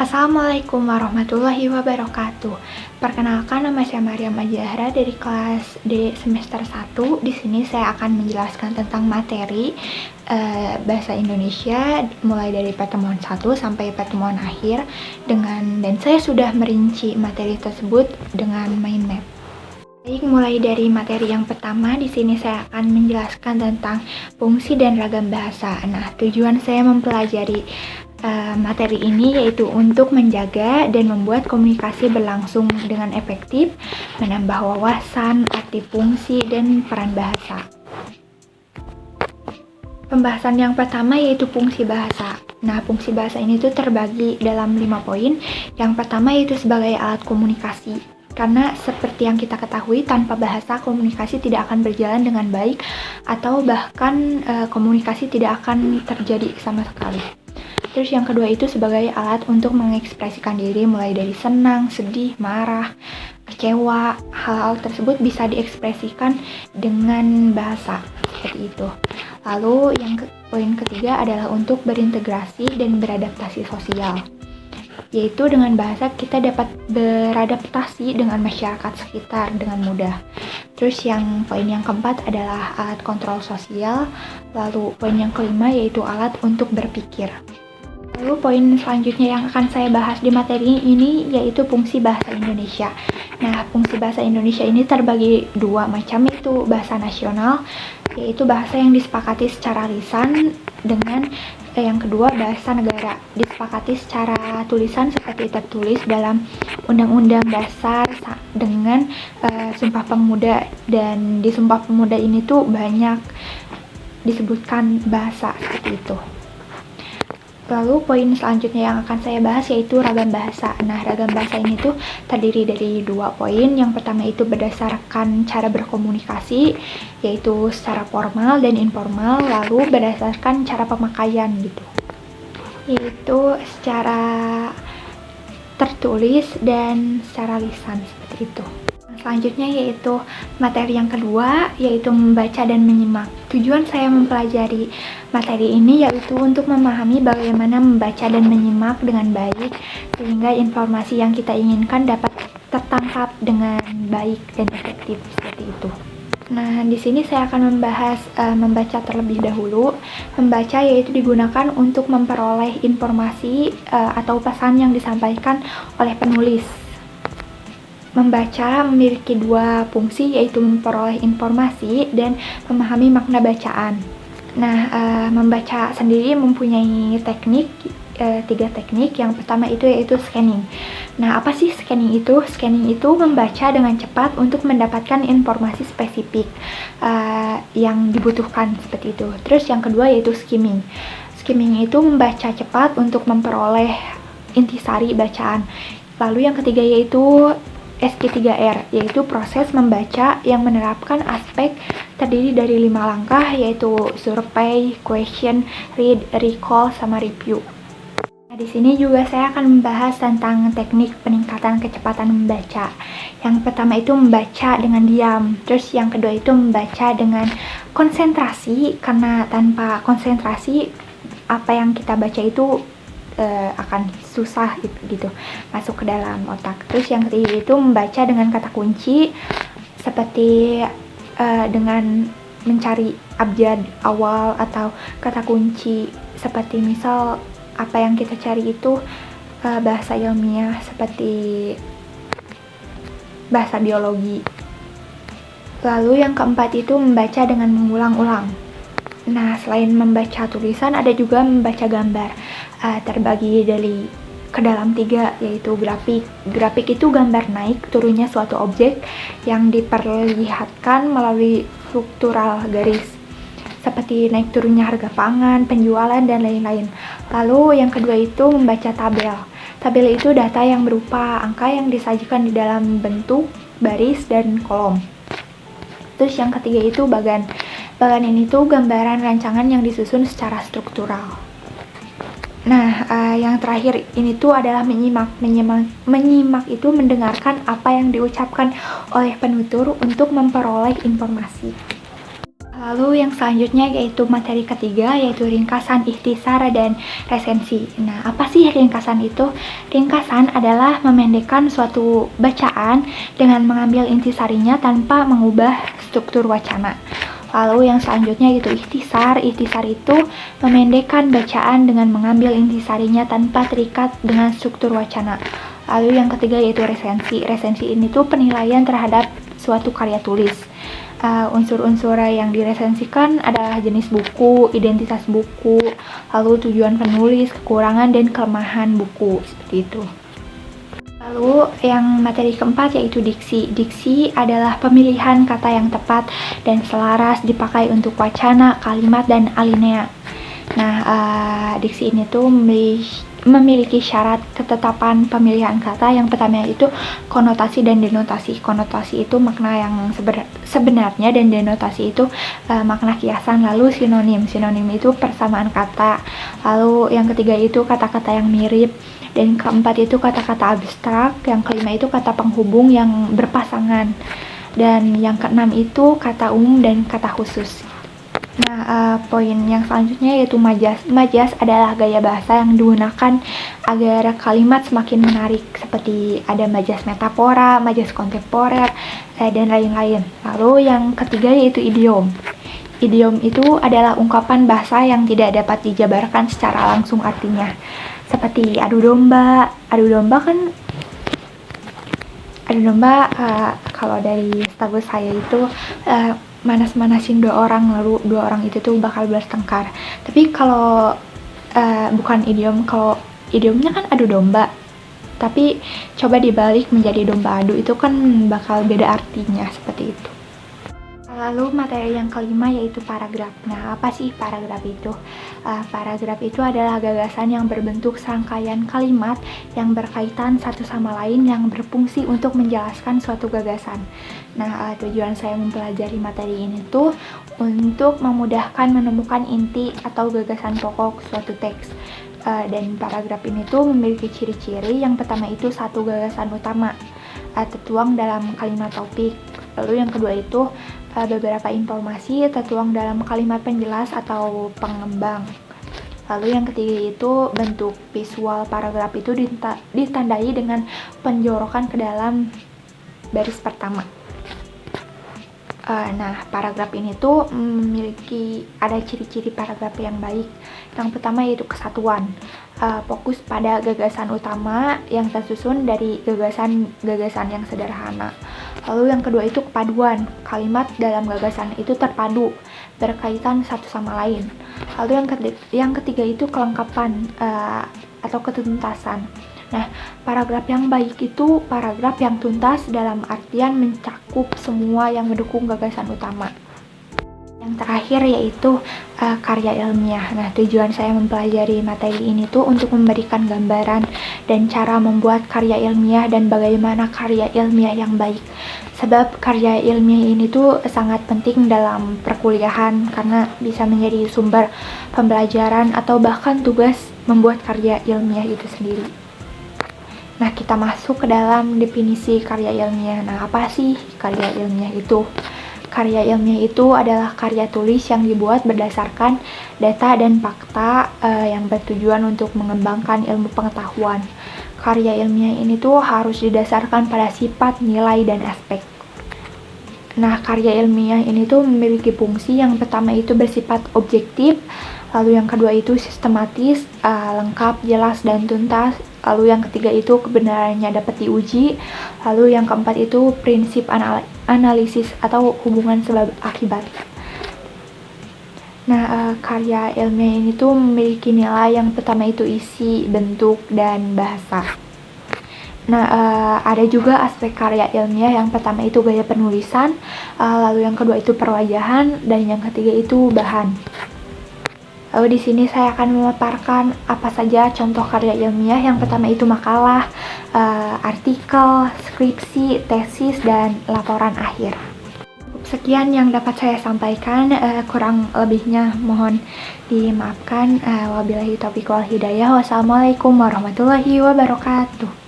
Assalamualaikum warahmatullahi wabarakatuh. Perkenalkan, nama saya Maryam Azahra dari kelas D semester 1. Di sini saya akan menjelaskan tentang materi bahasa Indonesia mulai dari pertemuan 1 sampai pertemuan akhir dan saya sudah merinci materi tersebut dengan mind map. Baik, mulai dari materi yang pertama, di sini saya akan menjelaskan tentang fungsi dan ragam bahasa. Nah, tujuan saya mempelajari materi ini yaitu untuk menjaga dan membuat komunikasi berlangsung dengan efektif, menambah wawasan, arti fungsi, dan peran bahasa. Pembahasan yang pertama yaitu fungsi bahasa. Nah, fungsi bahasa ini tuh terbagi dalam 5 poin. Yang pertama yaitu sebagai alat komunikasi. Karena seperti yang kita ketahui, tanpa bahasa komunikasi tidak akan berjalan dengan baik atau bahkan komunikasi tidak akan terjadi sama sekali. Terus yang kedua itu sebagai alat untuk mengekspresikan diri mulai dari senang, sedih, marah, kecewa. Hal-hal tersebut bisa diekspresikan dengan bahasa seperti itu. Lalu poin ketiga adalah untuk berintegrasi dan beradaptasi sosial. Yaitu dengan bahasa kita dapat beradaptasi dengan masyarakat sekitar dengan mudah. Terus poin yang keempat adalah alat kontrol sosial. Lalu poin yang kelima yaitu alat untuk berpikir. Lalu poin selanjutnya yang akan saya bahas di materi ini yaitu fungsi bahasa Indonesia. Nah, fungsi bahasa Indonesia ini terbagi dua macam, yaitu bahasa nasional, yaitu bahasa yang disepakati secara lisan, dengan yang kedua bahasa negara, disepakati secara tulisan seperti tertulis dalam Undang-Undang Dasar dengan Sumpah Pemuda, dan di Sumpah Pemuda ini tuh banyak disebutkan bahasa seperti itu. Lalu poin selanjutnya yang akan saya bahas yaitu ragam bahasa. Nah, ragam bahasa ini tuh terdiri dari 2 poin. Yang pertama itu berdasarkan cara berkomunikasi, yaitu secara formal dan informal, lalu berdasarkan cara pemakaian gitu, yaitu secara tertulis dan secara lisan seperti itu. Selanjutnya yaitu materi yang kedua, yaitu membaca dan menyimak. Tujuan saya mempelajari materi ini yaitu untuk memahami bagaimana membaca dan menyimak dengan baik, sehingga informasi yang kita inginkan dapat tertangkap dengan baik dan efektif seperti itu. Nah, di sini saya akan membahas membaca terlebih dahulu. Membaca yaitu digunakan untuk memperoleh informasi atau pesan yang disampaikan oleh penulis. Membaca memiliki 2 fungsi, yaitu memperoleh informasi dan memahami makna bacaan. Nah, membaca sendiri mempunyai 3 teknik. Yang pertama itu yaitu scanning. Nah, apa sih scanning itu? Scanning itu membaca dengan cepat untuk mendapatkan informasi spesifik yang dibutuhkan seperti itu. Terus yang kedua yaitu skimming. Skimming itu membaca cepat untuk memperoleh intisari bacaan. Lalu yang ketiga yaitu SQ3R, yaitu proses membaca yang menerapkan aspek terdiri dari 5 langkah, yaitu survey, question, read, recall, sama review. Nah, di sini juga saya akan membahas tentang teknik peningkatan kecepatan membaca. Yang pertama itu membaca dengan diam, terus yang kedua itu membaca dengan konsentrasi, karena tanpa konsentrasi apa yang kita baca itu akan susah gitu masuk ke dalam otak. Terus yang ketiga itu membaca dengan kata kunci, seperti dengan mencari abjad awal atau kata kunci, seperti misal apa yang kita cari itu bahasa ilmiah seperti bahasa biologi. Lalu yang keempat itu membaca dengan mengulang-ulang. Nah, selain membaca tulisan, ada juga membaca gambar. Terbagi ke dalam 3, yaitu grafik. Grafik itu gambar naik turunnya suatu objek yang diperlihatkan melalui struktural garis, seperti naik turunnya harga pangan, penjualan, dan lain-lain. Lalu yang kedua itu membaca tabel. Tabel itu data yang berupa angka yang disajikan di dalam bentuk baris dan kolom. Terus yang ketiga itu bagan. Bagan ini tuh gambaran rancangan yang disusun secara struktural. Nah, yang terakhir ini tuh adalah menyimak. Menyimak itu mendengarkan apa yang diucapkan oleh penutur untuk memperoleh informasi. Lalu yang selanjutnya yaitu materi ketiga, yaitu ringkasan, ikhtisar, dan resensi. Nah, apa sih ringkasan itu? Ringkasan adalah memendekkan suatu bacaan dengan mengambil intisarinya tanpa mengubah struktur wacana. Lalu yang selanjutnya yaitu ikhtisar. Ikhtisar itu memendekkan bacaan dengan mengambil intisarinya tanpa terikat dengan struktur wacana. Lalu yang ketiga yaitu resensi. Resensi ini tuh penilaian terhadap suatu karya tulis. Unsur-unsur yang diresensikan adalah jenis buku, identitas buku, lalu tujuan penulis, kekurangan dan kelemahan buku, seperti itu. Lalu yang materi keempat yaitu diksi. Diksi adalah pemilihan kata yang tepat dan selaras dipakai untuk wacana, kalimat, dan alinea. Nah, diksi ini tuh memiliki syarat ketetapan pemilihan kata. Yang pertama itu konotasi dan denotasi. Konotasi itu makna yang sebenarnya dan denotasi itu makna kiasan. Lalu sinonim. Sinonim itu persamaan kata. Lalu yang ketiga itu kata-kata yang mirip. Dan keempat itu kata-kata abstrak. Yang kelima itu kata penghubung yang berpasangan. Dan yang keenam itu kata umum dan kata khusus. Nah, poin yang selanjutnya yaitu majaz. Majaz adalah gaya bahasa yang digunakan agar kalimat semakin menarik, seperti ada majaz metafora, majaz kontemporer, dan lain-lain. Lalu yang ketiga yaitu idiom. Idiom itu adalah ungkapan bahasa yang tidak dapat dijabarkan secara langsung artinya. Seperti adu domba. Adu domba kan kalau dari setahu saya itu manas-manasin dua orang, lalu dua orang itu tuh bakal bertengkar. Tapi kalau bukan idiom, kalau idiomnya kan adu domba, tapi coba dibalik menjadi domba adu, itu kan bakal beda artinya, seperti itu. Lalu materi yang kelima yaitu paragraf. Nah, apa sih paragraf itu? Paragraf itu adalah gagasan yang berbentuk serangkaian kalimat yang berkaitan satu sama lain yang berfungsi untuk menjelaskan suatu gagasan. Nah, tujuan saya mempelajari materi ini tuh untuk memudahkan menemukan inti atau gagasan pokok suatu teks. Dan paragraf ini tuh memiliki ciri-ciri. Yang pertama itu satu gagasan utama tertuang dalam kalimat topik. Lalu yang kedua itu beberapa informasi tertuang dalam kalimat penjelas atau pengembang. Lalu yang ketiga itu bentuk visual paragraf itu ditandai dengan penjorokan ke dalam baris pertama. Nah, paragraf ini tuh memiliki ada ciri-ciri paragraf yang baik. Yang pertama yaitu kesatuan. Fokus pada gagasan utama yang tersusun dari gagasan yang sederhana. Lalu yang kedua itu kepaduan. Kalimat dalam gagasan itu terpadu, berkaitan satu sama lain. Lalu yang ketiga itu kelengkapan atau ketuntasan. Nah, paragraf yang baik itu paragraf yang tuntas dalam artian mencakup semua yang mendukung gagasan utama. Yang terakhir yaitu karya ilmiah. Nah, tujuan saya mempelajari materi ini tuh untuk memberikan gambaran dan cara membuat karya ilmiah dan bagaimana karya ilmiah yang baik. Sebab karya ilmiah ini tuh sangat penting dalam perkuliahan karena bisa menjadi sumber pembelajaran atau bahkan tugas membuat karya ilmiah itu sendiri. Nah, kita masuk ke dalam definisi karya ilmiah. Nah, apa sih karya ilmiah itu? Karya ilmiah itu adalah karya tulis yang dibuat berdasarkan data dan fakta yang bertujuan untuk mengembangkan ilmu pengetahuan. Karya ilmiah ini tuh harus didasarkan pada sifat, nilai, dan aspek. Nah, karya ilmiah ini tuh memiliki fungsi. Yang pertama itu bersifat objektif, lalu yang kedua itu sistematis, lengkap, jelas, dan tuntas. Lalu yang ketiga itu kebenarannya dapat diuji. Lalu yang keempat itu prinsip analisis atau hubungan sebab akibat. Nah, karya ilmiah ini tuh memiliki nilai. Yang pertama itu isi, bentuk, dan bahasa. Nah, ada juga aspek karya ilmiah. Yang pertama itu gaya penulisan, lalu yang kedua itu perwajahan, dan yang ketiga itu bahan. Lalu di sini saya akan memaparkan apa saja contoh karya ilmiah. Yang pertama itu makalah, artikel, skripsi, tesis, dan laporan akhir. Sekian yang dapat saya sampaikan, kurang lebihnya mohon dimaafkan. Wabillahi taufiq wal hidayah. Wassalamualaikum warahmatullahi wabarakatuh.